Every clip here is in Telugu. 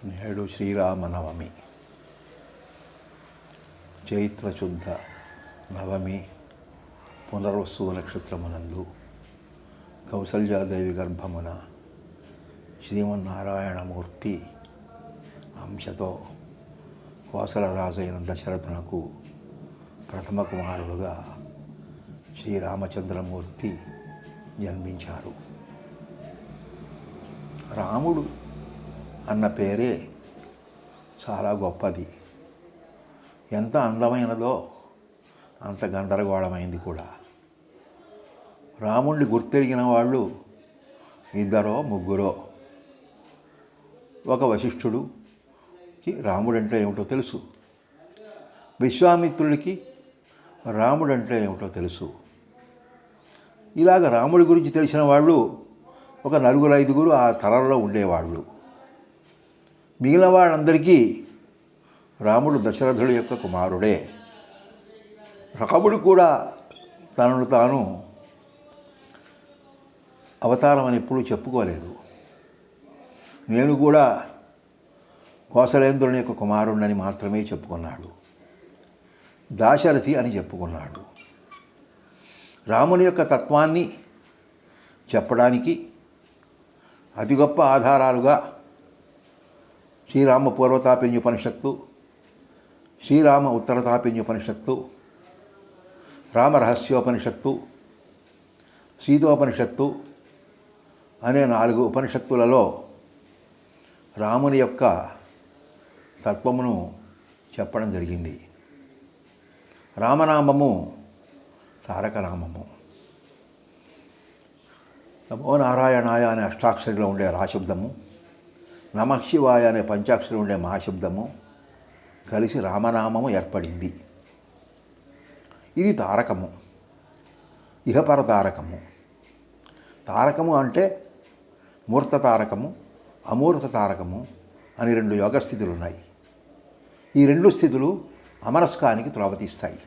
నేడు శ్రీరామనవమి. చైత్రశుద్ధ నవమి పునర్వసు నక్షత్రమునందు కౌసల్యాదేవి గర్భమున శ్రీమన్నారాయణమూర్తి అంశతో కోసలరాజైన దశరథునకు ప్రథమ కుమారుడుగా శ్రీరామచంద్రమూర్తి జన్మించారు. రాముడు అన్న పేరే చాలా గొప్పది. ఎంత అందమైనదో అంత గందరగోళమైంది కూడా. రాముడిని గుర్తెరిగిన వాళ్ళు ఇద్దరో ముగ్గురో. ఒక వశిష్ఠుడికి రాముడంటే ఏమిటో తెలుసు, విశ్వామిత్రుడికి రాముడంటే ఏమిటో తెలుసు. ఇలాగ రాముడి గురించి తెలిసిన వాళ్ళు ఒక నలుగురు ఐదుగురు ఆ తరంలో ఉండేవాళ్ళు. మిగిలిన వాళ్ళందరికీ రాముడు దశరథుడి యొక్క కుమారుడే. రాముడు కూడా తనను తాను అవతారం అని ఎప్పుడూ చెప్పుకోలేదు. నేను కూడా కోసలేంద్రుని యొక్క కుమారుణ్ణని మాత్రమే చెప్పుకున్నాడు. దాశరథి అని చెప్పుకున్నాడు. రాముని యొక్క తత్వాన్ని చెప్పడానికి అతి గొప్ప ఆధారాలుగా శ్రీరామ పూర్వతాపిన్యుపనిషత్తు, శ్రీరామ ఉత్తరతాపిన్యుపనిషత్తు, రామరహస్యోపనిషత్తు, సీతోపనిషత్తు అనే 4 ఉపనిషత్తులలో రాముని యొక్క తత్వమును చెప్పడం జరిగింది. రామనామము తారకనామము. నమో నారాయణాయ అనే అష్టాక్షరిలో ఉండే రాశబ్దము, నమః శివాయ అనే పంచాక్షరి ఉండే మహాశబ్దము కలిసి రామనామము ఏర్పడింది. ఇది తారకము, ఇహపర తారకము. తారకము అంటే మూర్త తారకము, అమూర్త తారకము అని 2 యోగ స్థితులు ఉన్నాయి. ఈ 2 స్థితులు అమనస్కానికి త్రోవతీస్తాయి.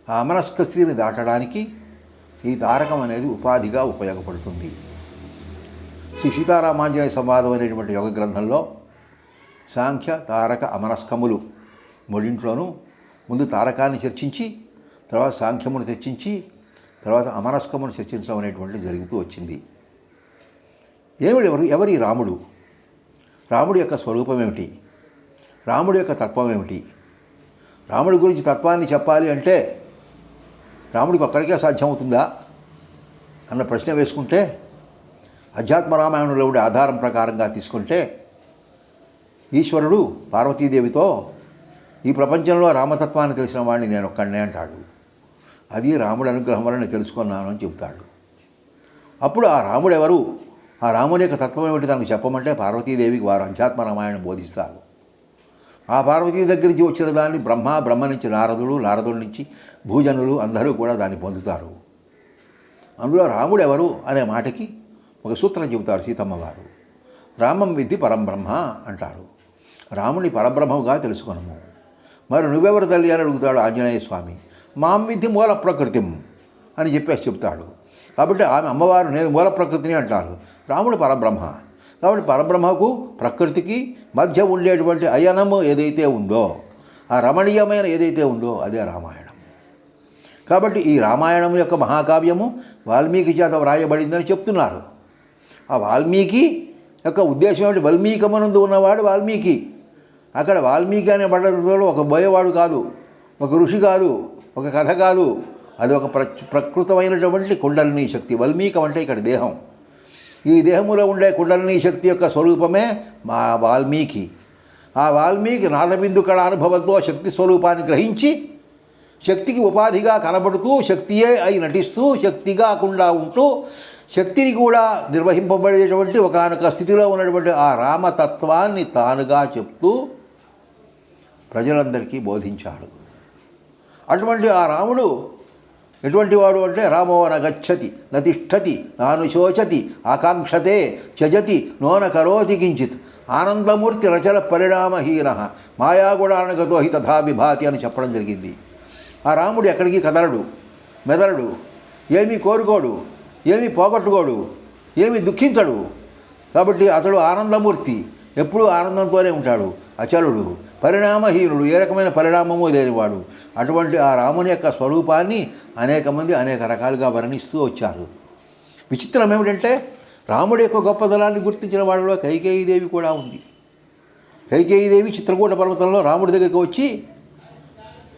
ఆ అమనస్క స్థితిని దాటడానికి ఈ తారకం అనేది ఉపాధిగా ఉపయోగపడుతుంది. శ్రీ సీతారామాంజనేయ సంవాదం అనేటువంటి యోగ గ్రంథంలో సాంఖ్య తారక అమనస్కములు మూడింట్లోనూ ముందు తారకాన్ని చర్చించి, తర్వాత సాంఖ్యమును చర్చించి, తర్వాత అమనస్కమును చర్చించడం అనేటువంటిది జరుగుతూ వచ్చింది. ఎవరి రాముడు? రాముడి యొక్క స్వరూపం ఏమిటి? రాముడి యొక్క తత్వం ఏమిటి? రాముడి గురించి తత్వాన్ని చెప్పాలి అంటే రాముడికి ఒక్కడికే సాధ్యమవుతుందా అన్న ప్రశ్న వేసుకుంటే, అధ్యాత్మ రామాయణంలో ఉండే ఆధారం ప్రకారంగా తీసుకుంటే, ఈశ్వరుడు పార్వతీదేవితో ఈ ప్రపంచంలో రామతత్వాన్ని తెలిసిన వాడిని నేను ఒక్కడనే అంటాడు. అది రాముడి అనుగ్రహం వల్ల నేను తెలుసుకున్నాను అని చెబుతాడు. అప్పుడు ఆ రాముడు ఎవరు, ఆ రాముని యొక్క తత్వం ఏమిటి తనకు చెప్పమంటే పార్వతీదేవికి వారు అధ్యాత్మ రామాయణం బోధిస్తారు. ఆ పార్వతీ దగ్గర నుంచి వచ్చిన దాన్ని బ్రహ్మ నుంచి నారదుడు, నారదుడి నుంచి భూజనులు అందరూ కూడా దాన్ని పొందుతారు. అందులో రాముడు ఎవరు అనే మాటకి ఒక సూత్రం చెబుతారు సీతమ్మ వారు. రామం విద్ధి పరంబ్రహ్మ అంటారు. రాముని పరబ్రహ్మగా తెలుసుకున్నాము. మరి నువ్వెవరు తల్లి అని అడుగుతాడు ఆంజనేయ స్వామి. మాం విద్ధి మూల ప్రకృతిం అని చెప్పేసి చెప్తాడు. కాబట్టి ఆమె అమ్మవారు నేను మూల ప్రకృతిని అంటారు. రాముడు పరబ్రహ్మ. కాబట్టి పరబ్రహ్మకు ప్రకృతికి మధ్య ఉండేటువంటి అయనము ఏదైతే ఉందో, ఆ రమణీయమైన ఏదైతే ఉందో అదే రామాయణం. కాబట్టి ఈ రామాయణం యొక్క మహాకావ్యము వాల్మీకి చేత వ్రాయబడిందని చెప్తున్నారు. ఆ వాల్మీకి యొక్క ఉద్దేశం ఏమిటి? వాల్మీకమనందు ఉన్నవాడు వాల్మీకి. అక్కడ వాల్మీకి అనే బట్టలో ఒక బోయేవాడు కాదు, ఒక ఋషి కాదు, ఒక కథ కాదు. అది ఒక ప్రకృతమైనటువంటి కుండలినీ శక్తి. వాల్మీకం అంటే ఇక్కడ దేహం. ఈ దేహములో ఉండే కుండలినీ శక్తి యొక్క స్వరూపమే మా వాల్మీకి. ఆ వాల్మీకి నాదబిందు కళ అనుభవంతో శక్తి స్వరూపాన్ని గ్రహించి శక్తికి ఉపాధిగా కనబడుతూ శక్తియే అయి నటిస్తూ శక్తిగా కాకుండా ఉంటూ శక్తిని కూడా నిర్వహింపబడేటువంటి ఒకానొక స్థితిలో ఉన్నటువంటి ఆ రామతత్వాన్ని తానుగా చెప్తూ ప్రజలందరికీ బోధించారు. అటువంటి ఆ రాముడు ఎటువంటి వాడు అంటే రామో నగచ్చతి నతిష్టతి నానుశోచతి ఆకాంక్షతే త్యజతి నోన కరోతి కించిత్ ఆనందమూర్తి రచన పరిణామహీన మాయాగుణానగతో హి తథా విభాతి అని చెప్పడం జరిగింది. ఆ రాముడు ఎక్కడికి కదలడు, మెదలడు, ఏమీ కోరుకోడు, ఏమీ పోగొట్టుకోడు, ఏమీ దుఃఖించడు. కాబట్టి అతడు ఆనందమూర్తి. ఎప్పుడూ ఆనందంతోనే ఉంటాడు, అచలుడు, పరిణామహీనుడు, ఏ రకమైన పరిణామము లేనివాడు. అటువంటి ఆ రాముని యొక్క స్వరూపాన్ని అనేక మంది అనేక రకాలుగా వర్ణిస్తూ వచ్చారు. విచిత్రం ఏమిటంటే రాముడి యొక్క గొప్పదనాన్ని గుర్తించిన వాళ్ళలో కైకేయీదేవి కూడా ఉంది. కైకేయీదేవి చిత్రకూట పర్వతంలో రాముడి దగ్గరికి వచ్చి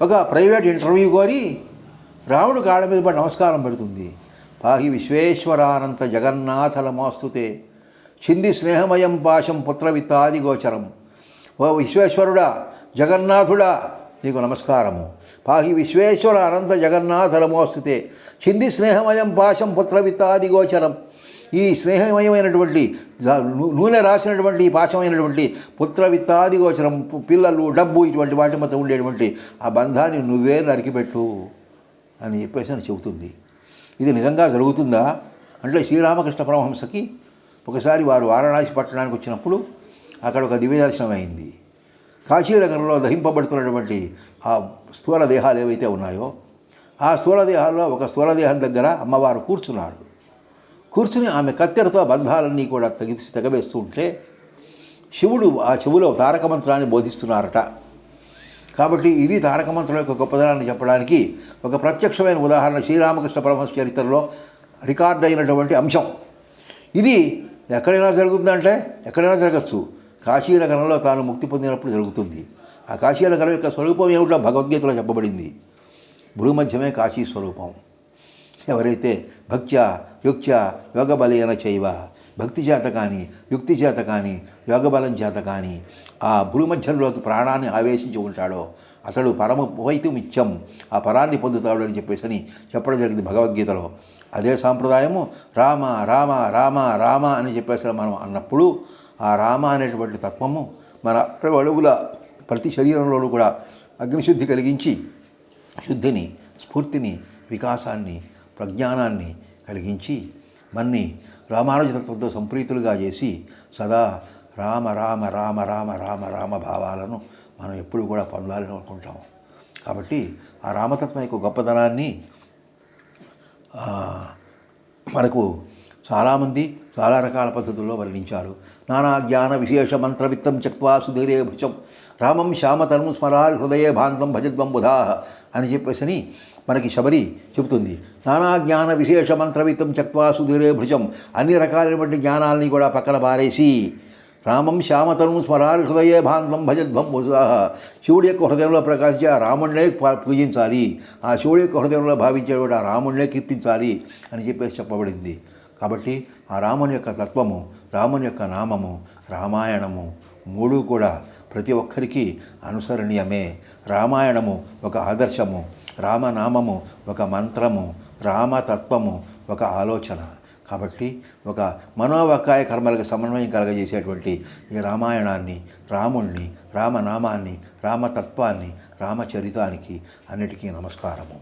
ఒక ప్రైవేట్ ఇంటర్వ్యూ కోరి రాముడు కాళ్ళ మీద పడి నమస్కారం పెడుతుంది. పాహి విశ్వేశ్వరానంత జగన్నాథ నమోస్తుతే చింది స్నేహమయం పాశం పుత్రవిత్తాది గోచరం. ఓ విశ్వేశ్వరుడా, జగన్నాథుడా, నీకు నమస్కారము. పాహి విశ్వేశ్వర అనంత జగన్నాథ నమోస్తుతే చింది స్నేహమయం పాశం పుత్రవిత్తాది గోచరం. ఈ స్నేహమయమైనటువంటి నూనె రాసినటువంటి పాశమైనటువంటి పుత్రవిత్తాది గోచరం, పిల్లలు, డబ్బు, ఇటువంటి వాటి మధ్య ఉండేటువంటి ఆ బంధాన్ని నువ్వే నరికిపెట్టు అని చెప్పేసి అని చెబుతుంది. ఇది నిజంగా జరుగుతుందా అంటే శ్రీరామకృష్ణ పరమహంసకి ఒకసారి వారు వారణాసి పట్టణానికి వచ్చినప్పుడు అక్కడ ఒక దివ్య దర్శనం అయింది. కాశీనగరంలో దహింపబడుతున్నటువంటి ఆ స్థూల దేహాలు ఏవైతే ఉన్నాయో ఆ స్థూల దేహాల్లో ఒక స్థూల దేహం దగ్గర అమ్మవారు కూర్చున్నారు. కూర్చుని ఆమె కత్తెరతో బంధాలన్నీ కూడా తెగవేస్తూ ఉంటే శివుడు ఆ చెవులో తారక మంత్రాన్ని బోధిస్తున్నారట. కాబట్టి ఇది తారక మంత్రం యొక్క గొప్పదనాన్ని చెప్పడానికి ఒక ప్రత్యక్షమైన ఉదాహరణ శ్రీరామకృష్ణ పరమహంస చరిత్రలో రికార్డ్ అయినటువంటి అంశం. ఇది ఎక్కడైనా జరుగుతుందంటే ఎక్కడైనా జరగచ్చు. కాశీనగరంలో తాను ముక్తి పొందినప్పుడు జరుగుతుంది. ఆ కాశీనగరం యొక్క స్వరూపం ఏమిటో భగవద్గీతలో చెప్పబడింది. భూమధ్యమే కాశీ స్వరూపం. ఎవరైతే భక్త్యా యుక్త్యా యోగబలేన చైవ, భక్తి చేత కానీ యుక్తి చేత కానీ యోగబలం చేత కానీ ఆ భూమధ్యంలోకి ప్రాణాన్ని ఆవేశించి ఉంటాడో అతడు పరమపైతుమిత్యం, ఆ పరాన్ని పొందుతాడు అని చెప్పేసి చెప్పడం జరిగింది భగవద్గీతలో. అదే సాంప్రదాయము రామ రామ రామ రామ అని చెప్పేసి మనం అన్నప్పుడు ఆ రామ అనేటువంటి తత్వము మన అడుగుల ప్రతి శరీరంలోనూ కూడా అగ్నిశుద్ధి కలిగించి శుద్ధిని, స్ఫూర్తిని, వికాసాన్ని, ప్రజ్ఞానాన్ని కలిగించి మన్ని రామానుజతత్వంతో సంప్రీతులుగా చేసి సదా రామ రామ రామ రామ రామ రామ భావాలను మనం ఎప్పుడు కూడా పొందాలని అనుకుంటాము. కాబట్టి ఆ రామతత్వం యొక్క గొప్పతనాన్ని మనకు చాలామంది చాలా రకాల పద్ధతుల్లో వర్ణించారు. నానా జ్ఞాన విశేష మంత్రవిత్తం చక్వా సుధీరే భృశం రామం శ్యామతరం స్మరార్ హృదయే భాంతం భజద్వం బుధా అని చెప్పేసి మనకి శబరి చెబుతుంది. నానా జ్ఞాన విశేష మంత్రవిత్తం చక్వా సుధీరే భృశం, అన్ని రకాలైనటువంటి జ్ఞానాలని కూడా పక్కన పారేసి రామం శ్యామతరం స్మరార్ హృదయే భాంతం భజద్వం బుధా, శివుడి యొక్క హృదయంలో ప్రకాశించే ఆ రాముడినే పూజించాలి, ఆ శివుడి యొక్క హృదయంలో భావించేవాడు ఆ రాముడినే కీర్తించాలి అని చెప్పేసి చెప్పబడింది. కాబట్టి ఆ రాముని యొక్క తత్వము, రాముని యొక్క నామము, రామాయణము మూడు కూడా ప్రతి ఒక్కరికి అనుసరణీయమే. రామాయణము ఒక ఆదర్శము, రామనామము ఒక మంత్రము, రామతత్వము ఒక ఆలోచన. కాబట్టి ఒక మనోవాకాయ కర్మలకు సమన్వయం కలగజేసేటువంటి ఈ రామాయణాన్ని, రాముణ్ణి, రామనామాన్ని, రామతత్వాన్ని, రామచరితానికి అన్నిటికీ నమస్కారము.